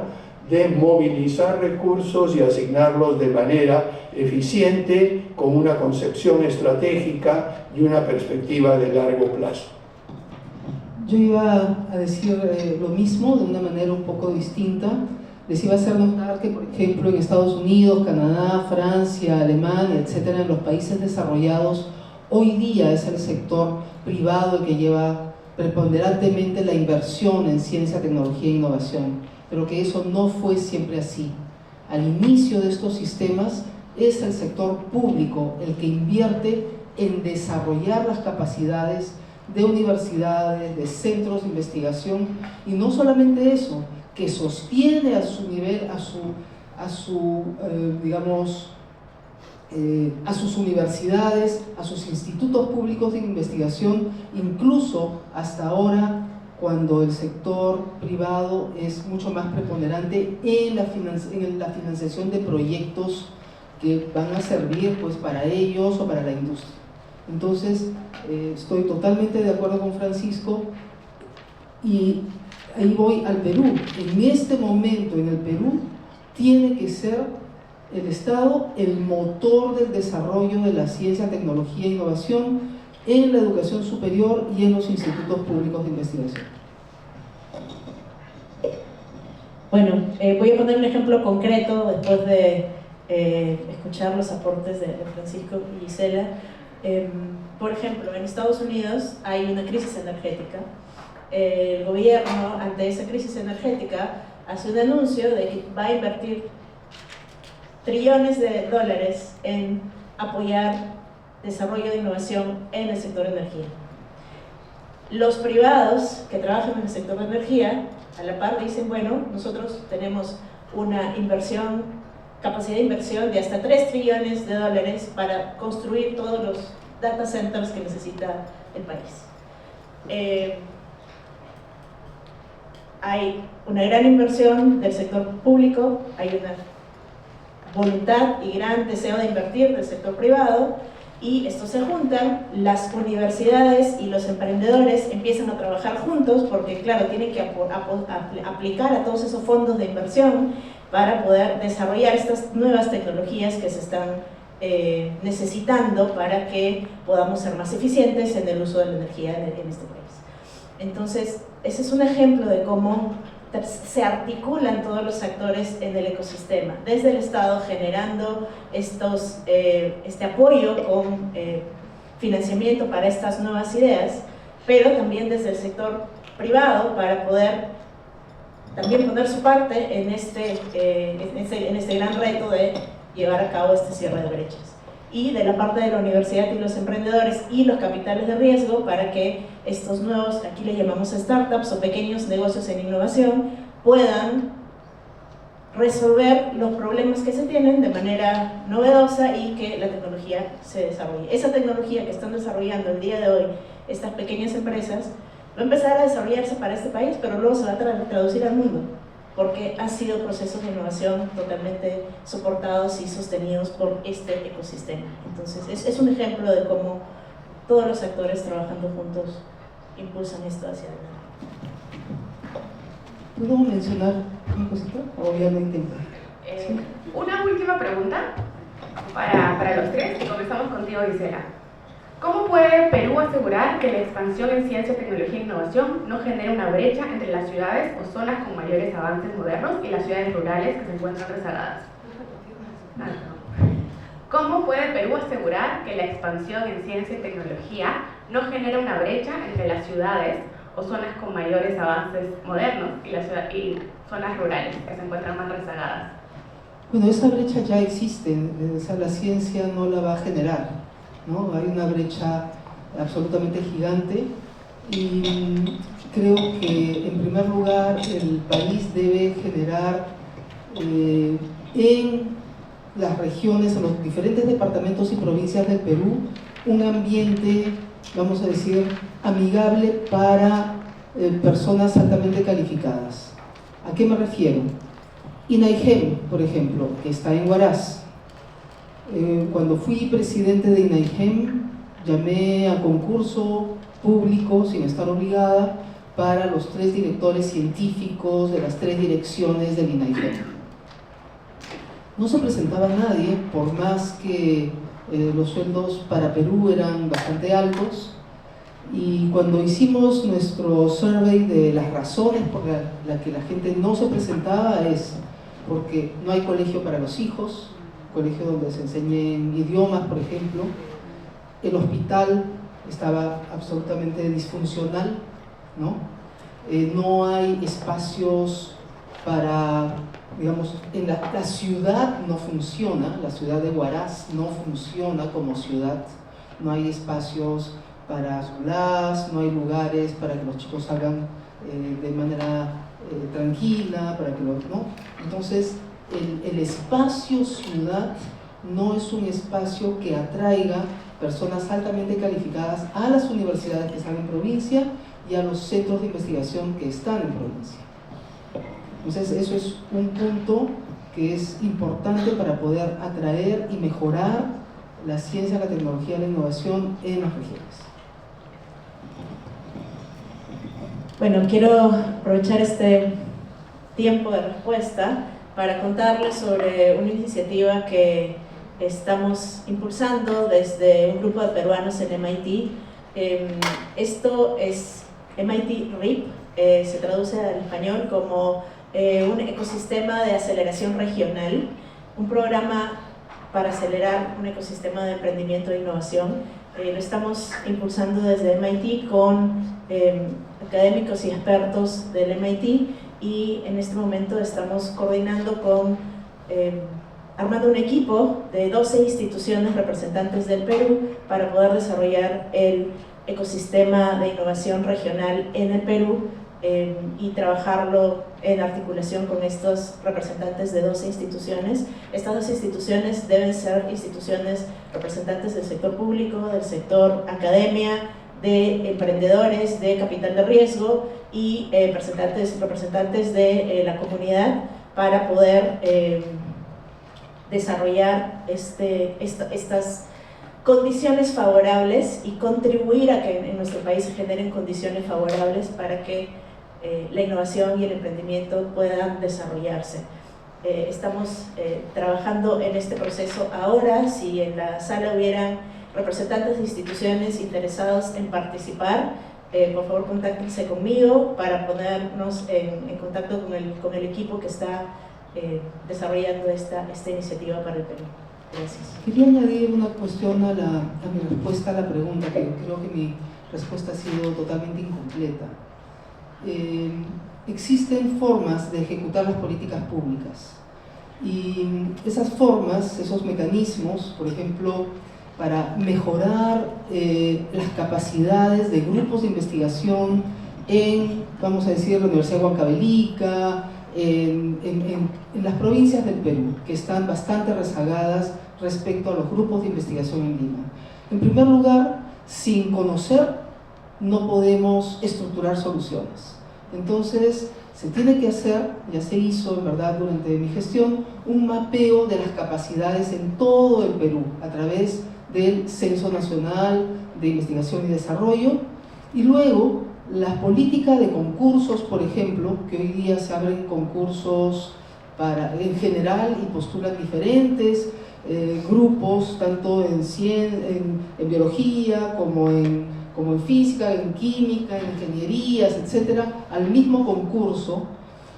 de movilizar recursos y asignarlos de manera eficiente, con una concepción estratégica y una perspectiva de largo plazo. Yo iba a decir lo mismo de una manera un poco distinta. Les iba a hacer notar que, por ejemplo, en Estados Unidos, Canadá, Francia, Alemania, etcétera, en los países desarrollados, hoy día es el sector privado el que lleva preponderantemente la inversión en ciencia, tecnología e innovación, pero que eso no fue siempre así. Al inicio de estos sistemas es el sector público el que invierte en desarrollar las capacidades de universidades, de centros de investigación, y no solamente eso, que sostiene a su nivel, a sus universidades, a sus institutos públicos de investigación, incluso hasta ahora, cuando el sector privado es mucho más preponderante en la financiación de proyectos que van a servir pues para ellos o para la industria. Entonces, estoy totalmente de acuerdo con Francisco, y ahí voy al Perú. En este momento en el Perú tiene que ser el Estado el motor del desarrollo de la ciencia, tecnología e innovación en la educación superior y en los institutos públicos de investigación. Bueno, voy a poner un ejemplo concreto después de escuchar los aportes de Francisco y Gisela. Por ejemplo, en Estados Unidos hay una crisis energética. El gobierno, ante esa crisis energética, hace un anuncio de que va a invertir trillones de dólares en apoyar desarrollo de innovación en el sector energía. Los privados que trabajan en el sector de energía, a la par dicen, bueno, nosotros tenemos una capacidad de inversión de hasta 3 trillones de dólares para construir todos los data centers que necesita el país. Hay una gran inversión del sector público, hay una voluntad y gran deseo de invertir del sector privado, y estos se juntan, las universidades y los emprendedores empiezan a trabajar juntos, porque claro, tienen que aplicar a todos esos fondos de inversión para poder desarrollar estas nuevas tecnologías que se están necesitando para que podamos ser más eficientes en el uso de la energía en este país. Entonces, ese es un ejemplo de cómo se articulan todos los actores en el ecosistema, desde el Estado generando este apoyo con financiamiento para estas nuevas ideas, pero también desde el sector privado para poder también poner su parte en este gran reto de llevar a cabo este cierre de brechas. Y de la parte de la universidad y los emprendedores y los capitales de riesgo para que estos nuevos, aquí le llamamos startups o pequeños negocios en innovación, puedan resolver los problemas que se tienen de manera novedosa y que la tecnología se desarrolle. Esa tecnología que están desarrollando el día de hoy estas pequeñas empresas va a empezar a desarrollarse para este país, pero luego se va a traducir al mundo, porque han sido procesos de innovación totalmente soportados y sostenidos por este ecosistema. Entonces, es un ejemplo de cómo todos los actores trabajando juntos impulsan esto hacia adelante. ¿Puedo mencionar una cosita? ¿O ya no intento? ¿Sí? Una última pregunta para los tres, y comenzamos contigo, Gisela. ¿Cómo puede Perú asegurar que la expansión en ciencia, tecnología e innovación no genere una brecha entre las ciudades o zonas con mayores avances modernos y las ciudades rurales que se encuentran rezagadas? ¿Cómo puede Perú asegurar que la expansión en ciencia y tecnología no genere una brecha entre las ciudades o zonas con mayores avances modernos y zonas rurales que se encuentran más rezagadas? Bueno, esa brecha ya existe, o sea, la ciencia no la va a generar, ¿no? Hay una brecha absolutamente gigante y creo que en primer lugar el país debe generar en las regiones, en los diferentes departamentos y provincias del Perú, un ambiente, vamos a decir, amigable para personas altamente calificadas. ¿A qué me refiero? INAIGEM, por ejemplo, que está en Huaraz. Cuando fui presidente de INAIGEM, llamé a concurso público, sin estar obligada, para los 3 directores científicos de las 3 direcciones del INAIGEM. No se presentaba nadie, por más que los sueldos para Perú eran bastante altos, y cuando hicimos nuestro survey de las razones por las que la gente no se presentaba, es porque no hay colegio para los hijos, colegio donde se enseñen idiomas, por ejemplo, el hospital estaba absolutamente disfuncional, ¿no? No hay espacios para, digamos, en la ciudad no funciona, la ciudad de Huaraz no funciona como ciudad, no hay espacios para aulas, no hay lugares para que los chicos salgan de manera tranquila, para que ¿no? Entonces, el espacio ciudad no es un espacio que atraiga personas altamente calificadas a las universidades que están en provincia y a los centros de investigación que están en provincia. Entonces, eso es un punto que es importante para poder atraer y mejorar la ciencia, la tecnología y la innovación en las regiones. Bueno, quiero aprovechar este tiempo de respuesta para contarles sobre una iniciativa que estamos impulsando desde un grupo de peruanos en MIT. Esto es MIT RIP, se traduce al español como un ecosistema de aceleración regional, un programa para acelerar un ecosistema de emprendimiento e innovación. Lo estamos impulsando desde MIT con académicos y expertos del MIT, y en este momento estamos coordinando con armando un equipo de 12 instituciones representantes del Perú para poder desarrollar el ecosistema de innovación regional en el Perú y trabajarlo en articulación con estos representantes de 12 instituciones. Estas 12 instituciones deben ser instituciones representantes del sector público, del sector academia, de emprendedores, de capital de riesgo y representantes de la comunidad para poder desarrollar estas condiciones favorables y contribuir a que en nuestro país se generen condiciones favorables para que la innovación y el emprendimiento puedan desarrollarse. Estamos trabajando en este proceso ahora. Si en la sala hubieran representantes de instituciones interesados en participar, por favor contáctense conmigo para ponernos en contacto con el equipo que está desarrollando esta iniciativa para el Perú. Gracias. Quería añadir una cuestión a mi respuesta a la pregunta, que creo que mi respuesta ha sido totalmente incompleta. Existen formas de ejecutar las políticas públicas, y esas formas, esos mecanismos, por ejemplo, para mejorar las capacidades de grupos de investigación en, vamos a decir, la Universidad de Huancavelica, en las provincias del Perú, que están bastante rezagadas respecto a los grupos de investigación en Lima. En primer lugar, sin conocer no podemos estructurar soluciones. Entonces, se tiene que hacer, ya se hizo en verdad durante mi gestión, un mapeo de las capacidades en todo el Perú a través del Censo Nacional de Investigación y Desarrollo, y luego la política de concursos, por ejemplo, que hoy día se abren concursos en general y postulan diferentes grupos, tanto en biología como en física, en química, en ingenierías, etcétera, al mismo concurso,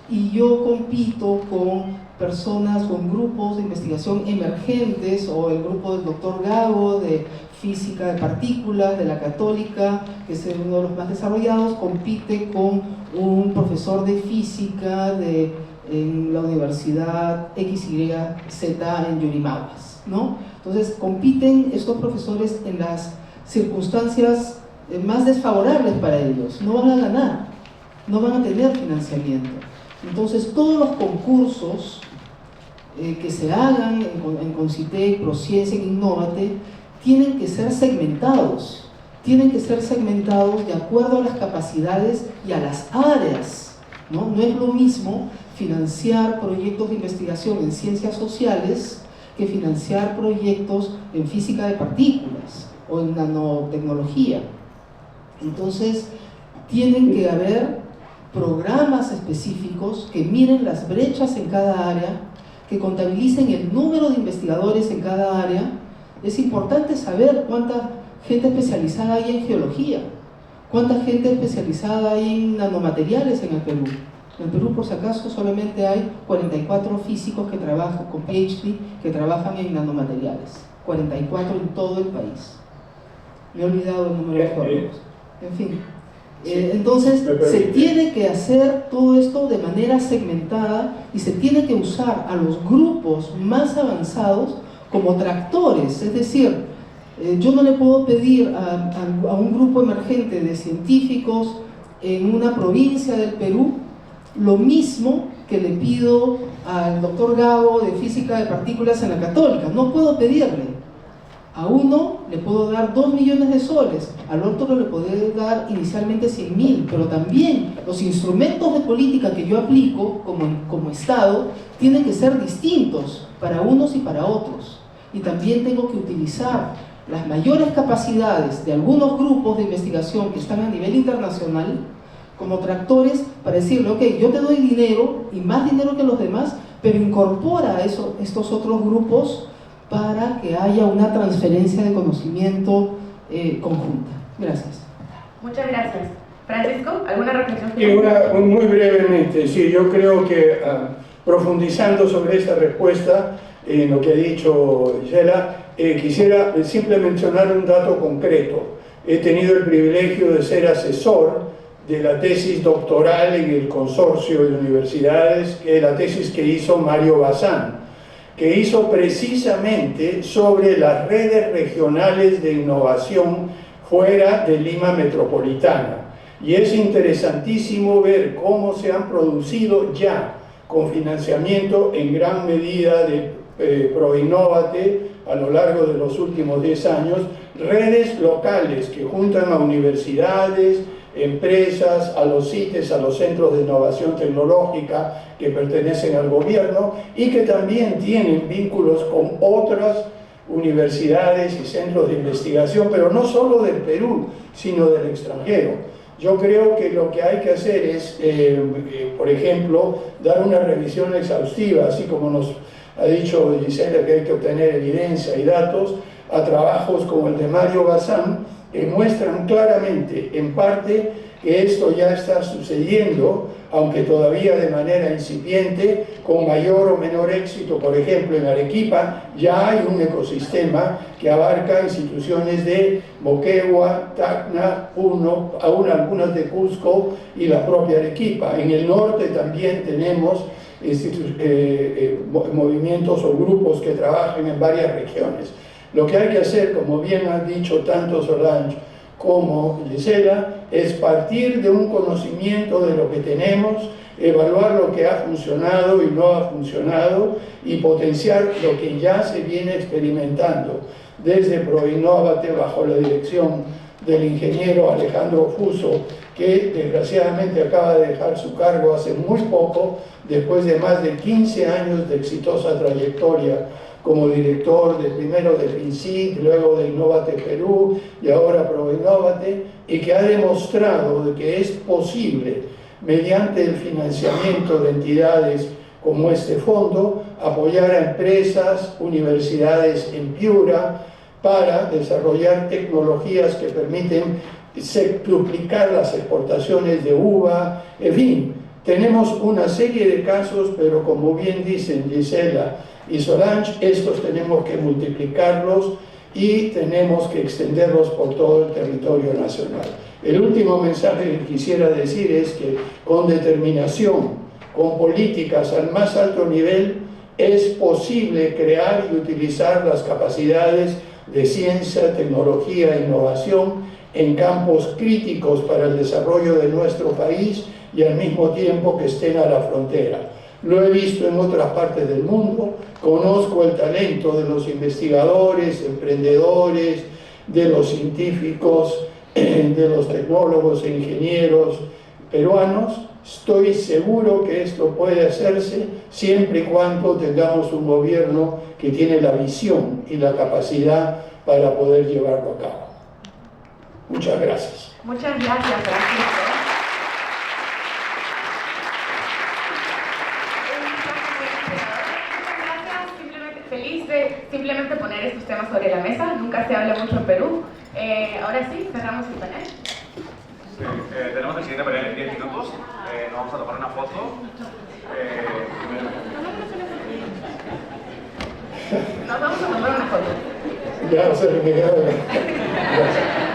y yo compito con personas, con grupos de investigación emergentes, o el grupo del doctor Gago de física de partículas de la Católica, que es uno de los más desarrollados, compite con un profesor de física en la Universidad XYZ en Yurimaguas, ¿no? Entonces compiten estos profesores en las circunstancias más desfavorables para ellos. No van a ganar, no van a tener financiamiento. Entonces, todos los concursos que se hagan en Concitec, Prociencia, en Innovate, tienen que ser segmentados. Tienen que ser segmentados de acuerdo a las capacidades y a las áreas, ¿no? No es lo mismo financiar proyectos de investigación en ciencias sociales que financiar proyectos en física de partículas o en nanotecnología. Entonces, tienen que haber programas específicos que miren las brechas en cada área, que contabilicen el número de investigadores en cada área. Es importante saber cuánta gente especializada hay en geología, cuánta gente especializada hay en nanomateriales en el Perú. En el Perú, por si acaso, solamente hay 44 físicos que trabajan con PhD que trabajan en nanomateriales. 44 en todo el país. Me he olvidado el número de geólogos. En fin. Entonces, se tiene que hacer todo esto de manera segmentada y se tiene que usar a los grupos más avanzados como tractores. Es decir, yo no le puedo pedir a un grupo emergente de científicos en una provincia del Perú lo mismo que le pido al doctor Gago de física de partículas en la Católica. No puedo pedirle. A uno le puedo dar 2 millones de soles, al otro le puedo dar inicialmente 100.000, pero también los instrumentos de política que yo aplico como Estado tienen que ser distintos para unos y para otros. Y también tengo que utilizar las mayores capacidades de algunos grupos de investigación que están a nivel internacional como tractores para decirle, ok, yo te doy dinero y más dinero que los demás, pero incorpora estos otros grupos para que haya una transferencia de conocimiento conjunta. Gracias. Muchas gracias. Francisco, ¿alguna reflexión? Muy brevemente, sí, yo creo que profundizando sobre esta respuesta, en lo que ha dicho Gisela, quisiera simplemente mencionar un dato concreto. He tenido el privilegio de ser asesor de la tesis doctoral en el consorcio de universidades, que es la tesis que hizo Mario Bazán, que hizo precisamente sobre las redes regionales de innovación fuera de Lima metropolitana. Y es interesantísimo ver cómo se han producido ya, con financiamiento en gran medida de Proinnovate a lo largo de los últimos 10 años, redes locales que juntan a universidades, empresas, a los CITES, a los centros de innovación tecnológica que pertenecen al gobierno y que también tienen vínculos con otras universidades y centros de investigación, pero no solo del Perú, sino del extranjero. Yo creo que lo que hay que hacer es, por ejemplo, dar una revisión exhaustiva, así como nos ha dicho Gisela que hay que obtener evidencia y datos, a trabajos como el de Mario Bazán, que muestran claramente, en parte, que esto ya está sucediendo, aunque todavía de manera incipiente, con mayor o menor éxito. Por ejemplo, en Arequipa ya hay un ecosistema que abarca instituciones de Moquegua, Tacna, Puno, aún algunas de Cusco y la propia Arequipa. En el norte también tenemos movimientos o grupos que trabajan en varias regiones. Lo que hay que hacer, como bien han dicho tanto Solange como Gisela, es partir de un conocimiento de lo que tenemos, evaluar lo que ha funcionado y no ha funcionado y potenciar lo que ya se viene experimentando desde Proinnovate bajo la dirección del ingeniero Alejandro Fuso, que desgraciadamente acaba de dejar su cargo hace muy poco, después de más de 15 años de exitosa trayectoria como director primero de FINCIT, luego de Innovate Perú y ahora Proinnovate, y que ha demostrado de que es posible, mediante el financiamiento de entidades como este fondo, apoyar a empresas, universidades en Piura, para desarrollar tecnologías que permiten duplicar las exportaciones de uva. En fin, tenemos una serie de casos, pero como bien dicen Gisela y Solange, estos tenemos que multiplicarlos y tenemos que extenderlos por todo el territorio nacional. El último mensaje que quisiera decir es que con determinación, con políticas al más alto nivel, es posible crear y utilizar las capacidades de ciencia, tecnología e innovación en campos críticos para el desarrollo de nuestro país y al mismo tiempo que estén a la frontera. Lo he visto en otras partes del mundo, conozco el talento de los investigadores, emprendedores, de los científicos, de los tecnólogos e ingenieros peruanos. Estoy seguro que esto puede hacerse siempre y cuando tengamos un gobierno que tiene la visión y la capacidad para poder llevarlo a cabo. Muchas gracias. Muchas gracias, Francisco. Feliz de simplemente poner estos temas sobre la mesa. Nunca se habla mucho en Perú. Ahora sí, cerramos el panel. Sí, tenemos el siguiente panel en 10 minutos. Nos vamos a tomar una foto. Nos vamos a tomar una foto. Ya se me quedaron. Gracias.